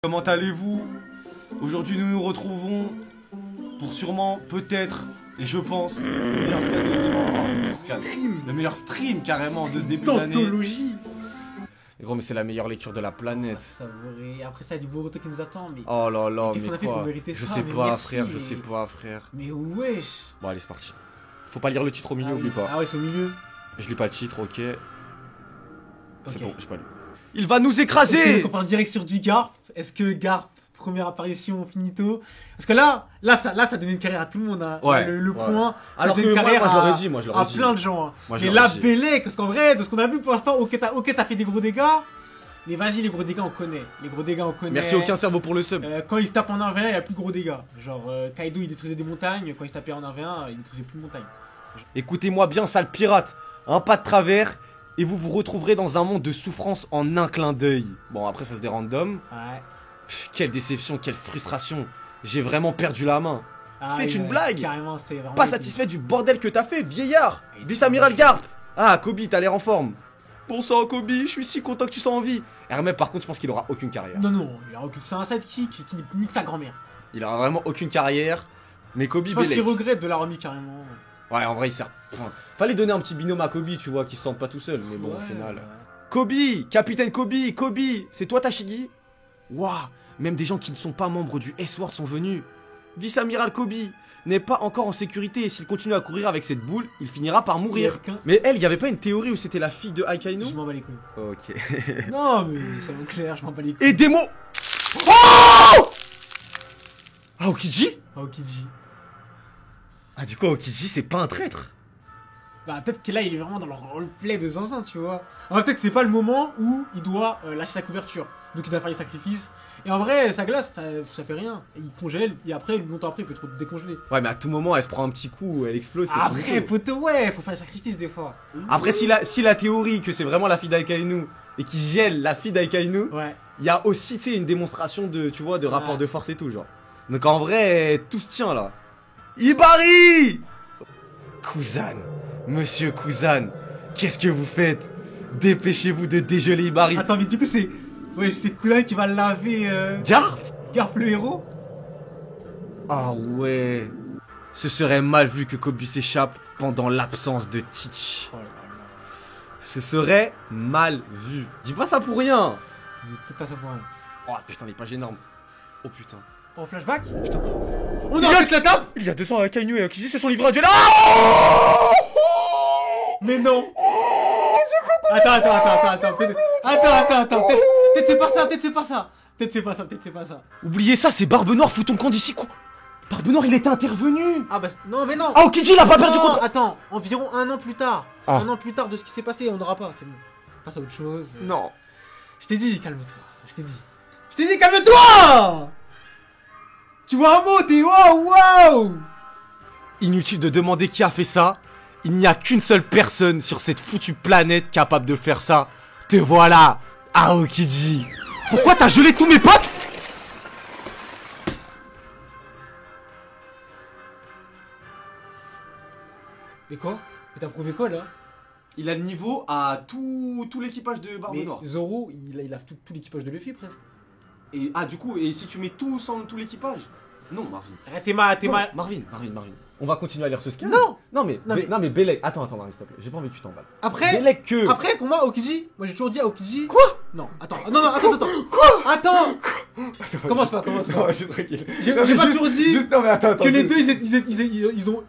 Comment allez-vous? Aujourd'hui nous nous retrouvons pour sûrement, peut-être, et je pense, le meilleur scan de ce début. Enfin, le meilleur stream carrément de ce début d'année. Tautologie. Gros mais c'est la meilleure lecture de la planète. Savourer. Après ça, il y a du Boruto qui nous attend. Mais Oh là là, qu'est-ce qu'on mais a fait pour quoi? mériter Je ça? sais Mais pas merci, frère, je mais- sais pas frère. Mais wesh. Bon allez c'est parti. Faut pas lire le titre au milieu, oublie pas. Ah ouais, c'est au milieu. Je lis pas le titre, ok. C'est Ok. bon, j'ai pas lu. Il va nous écraser! Donc on part direct sur du Garp. Est-ce que Garp, première apparition finito? Parce que là, ça donne une carrière à tout le monde. Hein. Ouais, Le ouais. point. Alors ça que donne une moi, carrière je l'aurais à- dit, moi je l'aurais à dit. plein de gens. Hein. Moi, je Mais l'aurais là, dit. Bellec, parce qu'en vrai, de ce qu'on a vu pour l'instant, ok, t'as fait des gros dégâts. Mais vas-y, les gros dégâts, on connaît. Les gros dégâts, on connaît. Merci aucun cerveau pour le sub. Quand il se tape en 1v1, il y a plus de gros dégâts. Genre, Kaido, il détruisait des montagnes. Quand il se tapait en 1v1, il détruisait plus de montagnes. Écoutez-moi bien, sale pirate. Un pas de travers et vous vous retrouverez dans un monde de souffrance en un clin d'œil. Bon, après, ça se random. Ouais. Pff, quelle déception, quelle frustration. J'ai vraiment perdu la main. Ah, C'est oui, une blague. Carrément, c'est vraiment. Pas satisfait du bordel que t'as fait, vieillard. Vice-amiral Garp. Ah, Kobe, t'as l'air en forme. Bon sang, Kobe, je suis si content que tu sois en vie. Hermès, par contre, je pense qu'il aura aucune carrière. Non, non, il a aucune. C'est un sidekick qui nique sa grand-mère. Il aura vraiment aucune carrière. Mais Kobe, Je pense qu'il Bellec. regrette de la remis carrément. Ouais, en vrai, il sert. Enfin, fallait donner un petit binôme à Kobe, tu vois, qui se sente pas tout seul. Mais bon, au Ouais, final. ouais. Kobe, capitaine Kobe, c'est toi Tashigi? Waouh, même des gens qui ne sont pas membres du S-Word sont venus. Vice-amiral Kobe n'est pas encore en sécurité et s'il continue à courir avec cette boule, il finira par mourir. Quelqu'un- Mais elle, y avait pas une théorie où c'était la fille de Akainu? Je m'en bats les couilles. Ok. Non, mais soyons clairs, je m'en bats les couilles. Aidez-moi. Oh Aokiji? Aokiji. Ah, du coup, Aokiji, c'est pas un traître. Bah, peut-être que là, il est vraiment dans le roleplay de Zinzin, tu vois. En vrai, peut-être que c'est pas le moment où il doit lâcher sa couverture. Donc, il doit faire les sacrifices. Et en vrai, sa glace, ça fait rien. Il congèle, et après, longtemps après, il peut trop décongeler. Ouais, mais à tout moment, elle se prend un petit coup, elle explose. c'est Après, finito. poteau, ouais, faut faire les sacrifices des fois. Après, si la théorie que c'est vraiment la fille d'Aikainu et qui gèle la fille d'Aikainu, Ouais. il y a aussi, tu sais, une démonstration de, tu vois, de rapport Ouais. de force et tout, genre. Donc en vrai, tout se tient là. Ibari! Kuzan, monsieur Kuzan, qu'est-ce que vous faites? Dépêchez-vous de dégeler Ibari. Attends, mais du coup, c'est. Ouais, c'est Kunai qui va laver Garp? Garp le héros. Ah ouais. Ce serait mal vu que Kobe s'échappe pendant l'absence de Teach. Oh là là. Ce serait mal vu. Dis pas ça pour rien. Il est peut-être pas ça pour rien. Oh putain, les pages énormes. Oh putain. En flashback. Putain. On a fait la table. Il y a 200 Akainu et Aokiji se sont livrés à Dieu là. Ah Mais non. Attends. Peut-être c'est pas ça, peut-être c'est pas ça. Oubliez ça, c'est Barbe Noire, fout ton camp d'ici quoi. Barbe Noire, il était intervenu. Ah bah non mais non. Ah, Aokiji, il a pas perdu Non, contre. attends, environ un an plus tard. Ah. Un an plus tard de ce qui s'est passé, on n'aura pas, c'est bon. Passe à autre chose. Non. Je t'ai dit, calme-toi. Je t'ai dit, calme-toi. Tu vois un mot, t'es wow. Inutile de demander qui a fait ça. Il n'y a qu'une seule personne sur cette foutue planète capable de faire ça. Te voilà, Aokiji. Pourquoi t'as gelé tous mes potes? Mais quoi? Mais t'as prouvé quoi là? Il a le niveau à tout l'équipage de Barbe Mais Noire. Zoro, il a tout l'équipage de Luffy presque. Et ah du coup, et si tu mets tout l'équipage? Non, Marvin. Arrête, t'es mal. Marvin. On va continuer à lire ce scan. Non. Non mais Bellec. Attends, Marvin, s'il te plaît. J'ai pas envie que tu t'emballes. Après, Bellec que. Après, pour moi, Aokiji, moi j'ai toujours dit Aokiji. Quoi? Non, attends. Attends. Quoi? Attends. Commence pas. Non, c'est tranquille. J'ai Non, mais pas juste- toujours dit Juste, non mais attends. que les deux ils ont.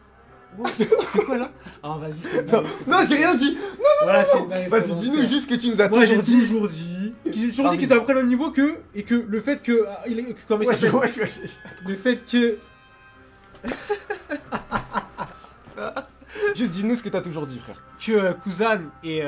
Oh, tu fais quoi là? Ah vas-y, c'est une dinguerie, Non, j'ai rien dit. Voilà, c'est une dinguerie, Vas-y, c'est dis-nous bon. juste ce que tu nous as Moi j'ai toujours dit. toujours dit qu'ils sont à peu près le même niveau qu'eux et que le fait que. Comment il s'appelle? Wesh. Le fait que. Juste dis-nous ce que t'as toujours dit, frère. Que Kuzan et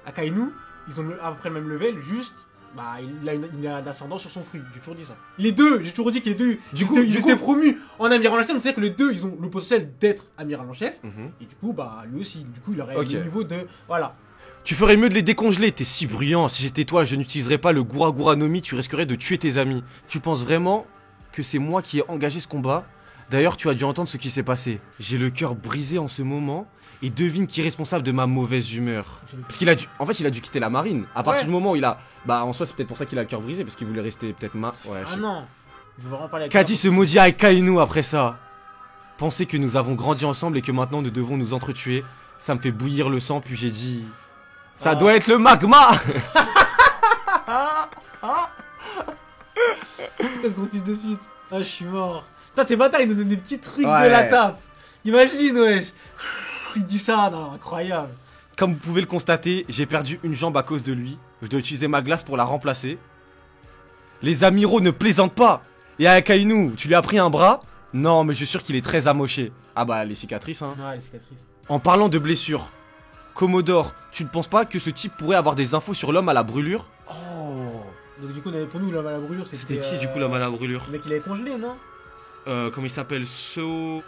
Akainu, ils ont à peu près le même level, juste. Bah, il a l'ascendant sur son fruit, j'ai toujours dit ça. Les deux, j'ai toujours dit que les deux, ils étaient promus en amiral en chef, c'est-à-dire que les deux, ils ont le potentiel d'être amiral en chef, et du coup, bah, lui aussi, du coup, il aurait Ok. le niveau de. Voilà. Tu ferais mieux de les décongeler, t'es si bruyant. Si j'étais toi, je n'utiliserais pas le Gura no Mi, tu risquerais de tuer tes amis. Tu penses vraiment que c'est moi qui ai engagé ce combat? D'ailleurs, tu as dû entendre ce qui s'est passé. J'ai le cœur brisé en ce moment. Et devine qui est responsable de ma mauvaise humeur. Parce qu'il a dû... En fait, il a dû quitter la marine. À partir du moment où il a... Bah, en soi, c'est peut-être pour ça qu'il a le cœur brisé. Parce qu'il voulait rester peut-être Ouais, ah non. Je veux vraiment parler avec qu'a dit ce maudit Akainu après ça? Penser que nous avons grandi ensemble et que maintenant nous devons nous entretuer. Ça me fait bouillir le sang, puis j'ai dit... Ça doit être le magma. ce gros fils de pute. Ah, je suis mort. Putain, ces bâtards, ils nous donnent des petits trucs de la tape. Imagine, wesh. Il dit ça, non, incroyable. Comme vous pouvez le constater, j'ai perdu une jambe à cause de lui. Je dois utiliser ma glace pour la remplacer. Les amiraux ne plaisantent pas. Et Akainu, tu lui as pris un bras? Non, mais je suis sûr qu'il est très amoché. Ah bah, les cicatrices, hein. Ouais, les cicatrices. En parlant de blessures, Commodore, tu ne penses pas que ce type pourrait avoir des infos sur l'homme à la brûlure? Oh. Donc du coup, pour nous, l'homme à la brûlure, c'était qui du coup l'homme à la brûlure? Le mec, il avait congelé, non? Comment il s'appelle?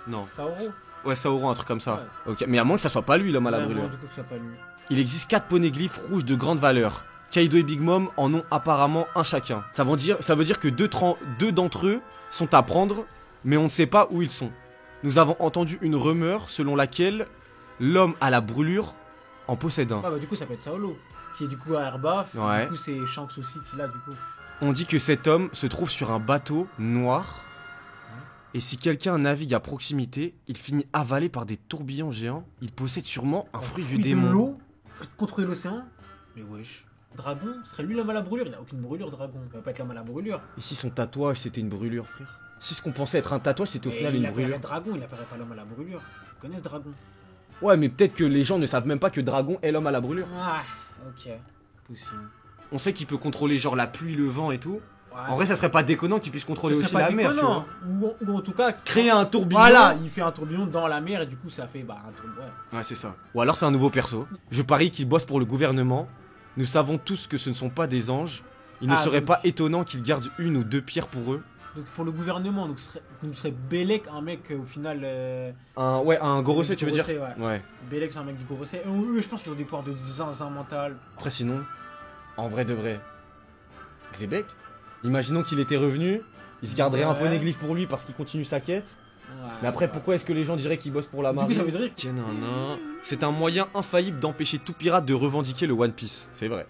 Non. Saoro. Ouais, Saoro, un truc comme ça. Ouais. Ok, mais à moins que ça soit pas lui l'homme à la Ouais, brûlure. du coup, que ça soit pas lui. Il existe 4 poneglyphes rouges de grande valeur. Kaido et Big Mom en ont apparemment un chacun. Ça veut dire que deux d'entre eux sont à prendre, mais on ne sait pas où ils sont. Nous avons entendu une rumeur selon laquelle l'homme à la brûlure en possède un. Ah bah du coup ça peut être Saolo, qui est du coup à Airbuff, Ouais. du coup c'est Shanks aussi qui l'a du coup. On dit que cet homme se trouve sur un bateau noir. Et si quelqu'un navigue à proximité, il finit avalé par des tourbillons géants. Il possède sûrement un fruit du démon. De l'eau, fruit de contrôler l'océan. Mais wesh. Dragon, ce serait lui l'homme à la brûlure. Il a aucune brûlure, Dragon. Il va pas être l'homme à la brûlure. Ici, son tatouage, c'était une brûlure, frère. Si ce qu'on pensait être un tatouage, c'était au final une brûlure. Il Dragon, il apparaît pas l'homme à la brûlure. Ils connaissent Dragon. Ouais, mais peut-être que les gens ne savent même pas que Dragon est l'homme à la brûlure. Ah, ok. Possible. On sait qu'il peut contrôler genre la pluie, le vent et tout. Ouais. En vrai, ça serait pas déconnant qu'il puisse contrôler aussi la mer, tu vois. Ou en tout cas, créer un tourbillon. Voilà, il fait un tourbillon dans la mer et du coup ça fait un tourbillon. Ouais, c'est ça. Ou alors c'est un nouveau perso. Je parie qu'il bosse pour le gouvernement. Nous savons tous que ce ne sont pas des anges. Il ne serait pas étonnant qu'ils gardent une ou deux pierres pour eux. Donc pour le gouvernement, donc ce serait Belek, un mec au final. Un Gorosei, tu veux dire? Ouais. Belek, c'est un mec du Gorosei. Eux, je pense qu'ils ont des pouvoirs de zinzin mental. Après, sinon, en vrai de vrai, Xebec, imaginons qu'il était revenu, il se garderait un poneglyphe pour lui parce qu'il continue sa quête. Ouais, mais après, pourquoi est-ce que les gens diraient qu'il bosse pour la marine? Du coup, ça veut dire c'est un moyen infaillible d'empêcher tout pirate de revendiquer le One Piece, c'est vrai.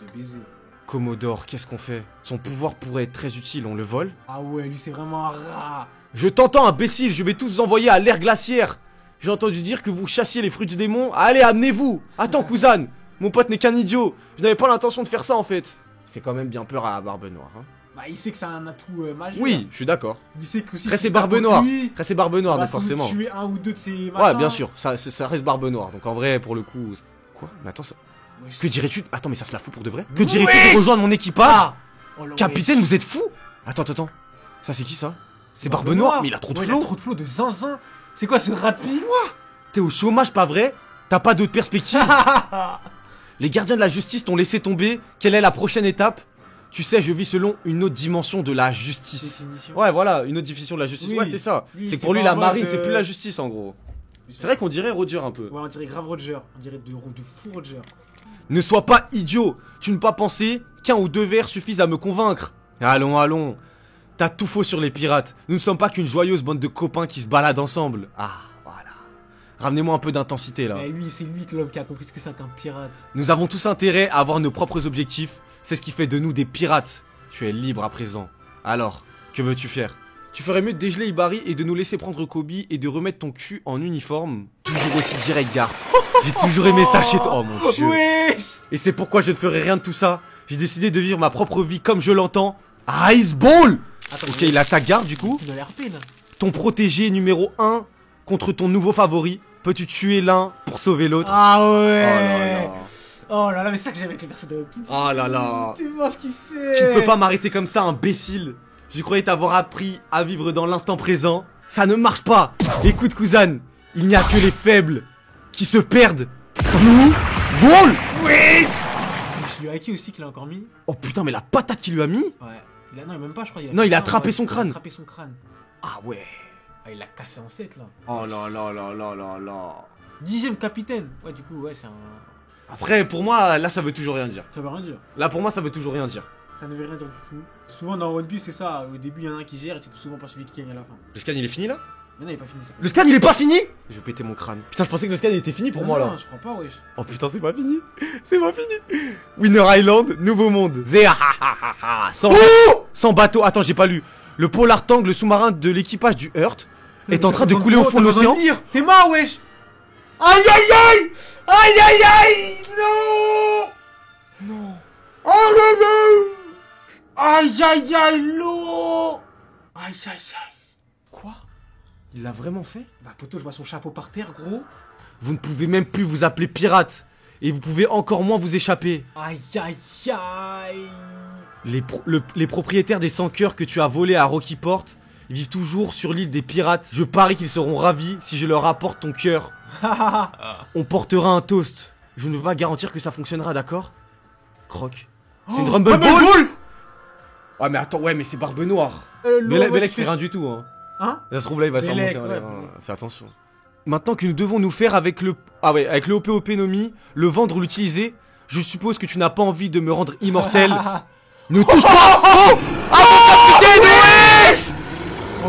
De baiser. Commodore, qu'est-ce qu'on fait? Son pouvoir pourrait être très utile, on le vole? Ah ouais, lui c'est vraiment un rat. Je t'entends, imbécile, je vais tous vous envoyer à l'ère glaciaire. J'ai entendu dire que vous chassiez les fruits du démon. Allez, amenez-vous. Attends, Kuzan, mon pote n'est qu'un idiot. Je n'avais pas l'intention de faire ça en fait. Il fait quand même bien peur à Barbe Noire. Hein. Bah, il sait que c'est un atout majeur. Oui, je suis d'accord. Il sait que si c'est Barbe Noire. C'est Barbe Noire, donc si forcément. Tuer un ou deux de ses ouais, bien sûr, ça reste Barbe Noire. Donc en vrai, pour le coup. Quoi? Mais attends, ça. Ouais, que dirais-tu? Attends, mais ça se la fout pour de vrai? Que dirais-tu de rejoindre mon équipage? Capitaine, vous êtes fou? Attends. Ça, c'est qui ça? C'est Barbe Noire? Mais il a trop de flow. Il a trop de flow de zinzin. C'est quoi ce rapide? T'es au chômage, pas vrai? T'as pas d'autre perspective? Les gardiens de la justice t'ont laissé tomber. Quelle est la prochaine étape? Tu sais, je vis selon une autre dimension de la justice. Ouais, voilà, une autre définition de la justice. Oui, ouais, c'est ça. C'est que pour lui, la marine, c'est plus la justice, en gros. C'est vrai qu'on dirait Roger un peu. Ouais, on dirait grave Roger. On dirait de fou Roger. Ne sois pas idiot. Tu ne peux pas penser qu'un ou deux verres suffisent à me convaincre. Allons. T'as tout faux sur les pirates. Nous ne sommes pas qu'une joyeuse bande de copains qui se baladent ensemble. Ah, voilà. Ramenez-moi un peu d'intensité, là. Mais lui, c'est lui l'homme qui a compris ce que c'est qu'un pirate. Nous avons tous intérêt à avoir nos propres objectifs. C'est ce qui fait de nous des pirates. Tu es libre à présent. Alors, que veux-tu faire? Tu ferais mieux de dégeler Ibari et de nous laisser prendre Kobe et de remettre ton cul en uniforme. Toujours aussi direct, Garp. J'ai toujours aimé ça chez toi. Oh mon dieu. Wesh. Et c'est pourquoi je ne ferai rien de tout ça. J'ai décidé de vivre ma propre vie comme je l'entends. Ice Ball. Attends, ok, il attaque Garp du coup. Ton protégé numéro 1 contre ton nouveau favori. Peux-tu tuer l'un pour sauver l'autre? Ah ouais. Oh là là, mais c'est ça que j'aime avec les personnes de Hopkins. Oh là là. Tu vois ce qu'il fait. Tu ne peux pas m'arrêter comme ça, imbécile. Je croyais t'avoir appris à vivre dans l'instant présent. Ça ne marche pas. Écoute, Kuzan, il n'y a que les faibles qui se perdent. Blue Ball. Oui. Je lui ai acquis aussi qu'il a encore mis. Oh putain, mais la patate qu'il lui a mis. Ouais. Non, même pas, je crois. Il a attrapé son crâne. Ah ouais. Ah, il l'a cassé en 7 là. Oh là là là là là là. 10ème capitaine. Ouais, du coup, ouais, c'est un... Après, pour moi, là, ça veut toujours rien dire. Ça veut rien dire. Là, pour moi, ça veut toujours rien dire. Ça ne veut rien dire du tout. Souvent dans One Piece, c'est ça. Au début, il y en a un qui gère et c'est souvent pas celui qui gagne à la fin. Le scan il est fini là? Mais non, il est pas fini ça. Le scan il est pas fini? Je vais péter mon crâne. Putain, je pensais que le scan il était fini pour moi là. Non, je crois pas, wesh. Oh putain, c'est pas fini. C'est pas fini. Winner Island, nouveau monde. Sans bateau. Attends, j'ai pas lu. Le Polar Tank, le sous-marin de l'équipage du Heart, est en train de couler au fond de l'océan. T'es mort, wesh. Aïe aïe aïe. Aïe aïe aïe. Non. Non. Aïe aïe aïe. Aïe aïe aïe, l'eau. Aïe aïe aïe. Quoi? Il l'a vraiment fait? Bah poto, je vois son chapeau par terre, gros. Vous ne pouvez même plus vous appeler pirate. Et vous pouvez encore moins vous échapper. Aïe aïe aïe. Les propriétaires des 100 cœurs que tu as volés à Rockyport vivent toujours sur l'île des pirates. Je parie qu'ils seront ravis si je leur apporte ton cœur. On portera un toast. Je ne peux pas garantir que ça fonctionnera, d'accord? Croc. C'est une Rumble Ball. Ouais mais attends, ouais mais c'est Barbe Noire. Belek fait rien du tout hein. Hein? Ça se trouve là il va s'en monter ouais. Fais attention. Maintenant que nous devons nous faire avec le... Ah ouais, avec le OPOP Nomi, le vendre ou l'utiliser, je suppose que tu n'as pas envie de me rendre immortel. Ne touche pas. Oh. Ah mon capitaine, wesh.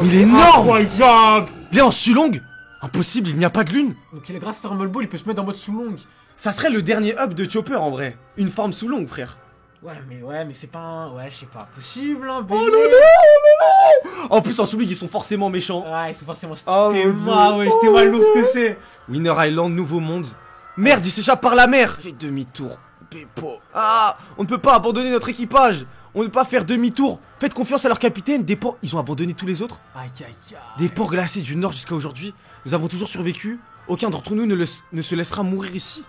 Il est énorme. Incroyable. Il est en Sulong. Impossible, il n'y a pas de lune. Donc il est grâce à Rumble Ball, il peut se mettre en mode sous longue. Ça serait le dernier up de Chopper en vrai. Une forme Sulong, frère. Ouais mais c'est pas un... Ouais, je sais pas, possible hein, Oh non, non. En plus en Sulong ils sont forcément méchants. Ouais, c'est forcément... Oh t'es mal, ouais, j'étais mal lourd ce que c'est. Winner Island, nouveau monde. Merde, il s'échappe par la mer. Fais demi-tour, Peppo. Ah, on ne peut pas abandonner notre équipage. On ne peut pas faire demi-tour. Faites confiance à leur capitaine. Des ports... Ils ont abandonné tous les autres. Aïe aïe aïe. Des ports glacés du nord jusqu'à aujourd'hui. Nous avons toujours survécu. Aucun d'entre nous ne se laissera mourir ici.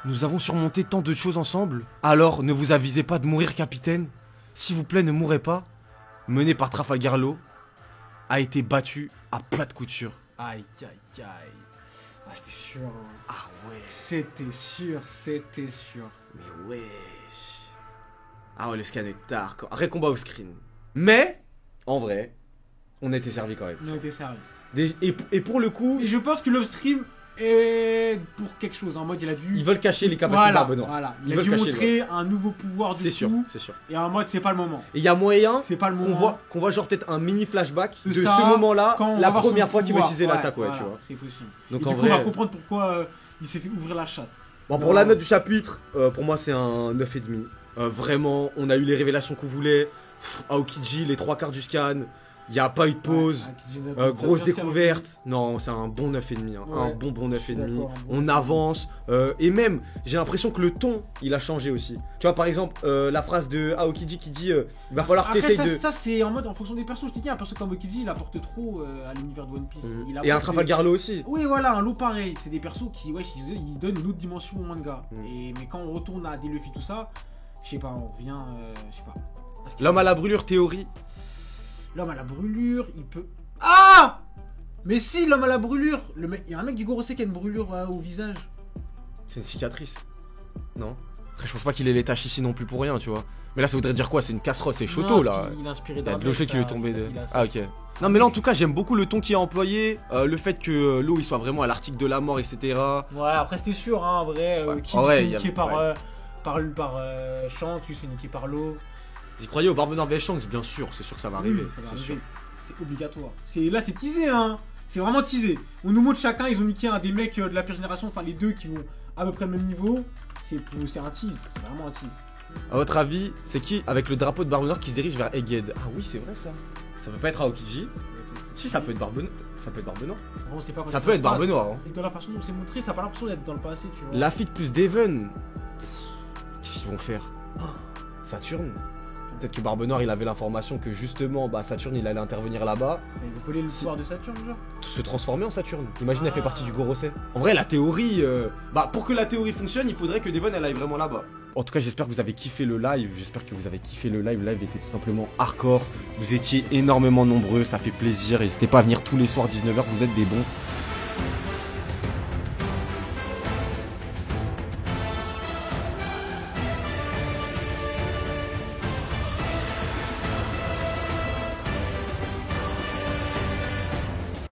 Nous avons surmonté tant de choses ensemble. Alors, ne vous avisez pas de mourir, capitaine. S'il vous plaît, ne mourrez pas. Mené par Trafalgar Law, a été battu à plat de couture. Aïe aïe aïe. Ah, j'étais sûr. Ah ouais. C'était sûr. Mais wesh. Ah ouais, le scan est tard. Arrêt combat au screen. Mais, en vrai, on a été servi quand même. On a été servi. Et pour le coup... Et je pense que l'upstream est pour quelque chose. En mode, il a dû... Ils veulent cacher les capacités de Barbe Noire. Voilà. Il a dû montrer un nouveau pouvoir du C'est sûr, coup. c'est sûr. Et en mode, c'est pas le moment. Et il y a moyen c'est pas le moment. qu'on voit genre peut-être un mini flashback de ça, ce moment-là, quand la première fois qu'il va utiliser l'attaque, ouais, voilà, tu vois. C'est possible. Donc et en du coup, vrai... on va comprendre pourquoi il s'est fait ouvrir la chatte. Bon, pour la note du chapitre, pour moi c'est un 9,5. Vraiment, on a eu les révélations qu'on voulait. Aokiji, les 3 quarts du scan. Il n'y a pas eu de pause. Grosse découverte. Non, c'est un bon 9,5. Hein. Ouais, un bon 9,5. Bon on avance. Et même, j'ai l'impression que le ton, il a changé aussi. Tu vois, par exemple, la phrase de Aokiji qui dit il va falloir que tu essayes de. Ça, c'est en mode en fonction des persos. Je te dis, un perso comme Aokiji, il apporte trop à l'univers de One Piece. Et un Trafalgar Law aussi. Oui, voilà, un lot pareil. C'est des persos qui, ouais, ils donnent une autre dimension au manga. Mais quand on retourne à des Luffy, tout ça, je sais pas, on revient. Je sais pas. L'homme à la brûlure, théorie. L'homme à la brûlure, il peut... Ah! Mais si, l'homme à la brûlure, il y a un mec du Gorosei qui a une brûlure au visage. C'est une cicatrice. Non. Après, je pense pas qu'il ait les taches ici non plus pour rien, tu vois. Mais là, ça voudrait dire quoi? C'est une casserole, c'est Shoto là. Il a inspiré Il y a de l'eau qui lui est tombée de... Ah, ok. Non, Non, mais là, en tout cas, j'aime beaucoup le ton qui est employé. Le fait que l'eau, il soit vraiment à l'article de la mort, etc. Ouais, après, c'était sûr, hein, en vrai. Qui ouais, niqué par Shanks, qui se fait niquer par l'eau. Vous croyez au Barbe Noire vs Shanks? Bien sûr, c'est sûr que ça va arriver. C'est sûr. C'est obligatoire. Là, c'est teasé, hein. C'est vraiment teasé. On nous montre chacun, ils ont niqué un des mecs de la pire génération, enfin les deux qui vont à peu près le même niveau. C'est un tease, c'est vraiment un tease. À votre avis, c'est qui avec le drapeau de Barbe Noire qui se dirige vers Egghead? Ah oui, c'est vrai ça. Ça peut pas être Aokiji. Si, ça peut être Barbe Noire. Ça peut être Barbe Noire. Bon, pas ça peut être Barbe Noire. Hein. Et dans la façon dont c'est montré, ça a pas l'impression d'être dans le passé, tu vois. Lafitte plus Devon. Qu'est-ce qu'ils vont faire? Saturne. Peut-être que Barbe Noire il avait l'information que justement Saturne il allait intervenir là-bas. Il voulait le pouvoir de Saturne genre. Se transformer en Saturne. Imagine elle fait partie du Gorosei. En vrai la théorie, pour que la théorie fonctionne il faudrait que Devon elle aille vraiment là-bas. En tout cas j'espère que vous avez kiffé le live. Le live était tout simplement hardcore. Vous étiez énormément nombreux, ça fait plaisir. N'hésitez pas à venir tous les soirs 19h, vous êtes des bons.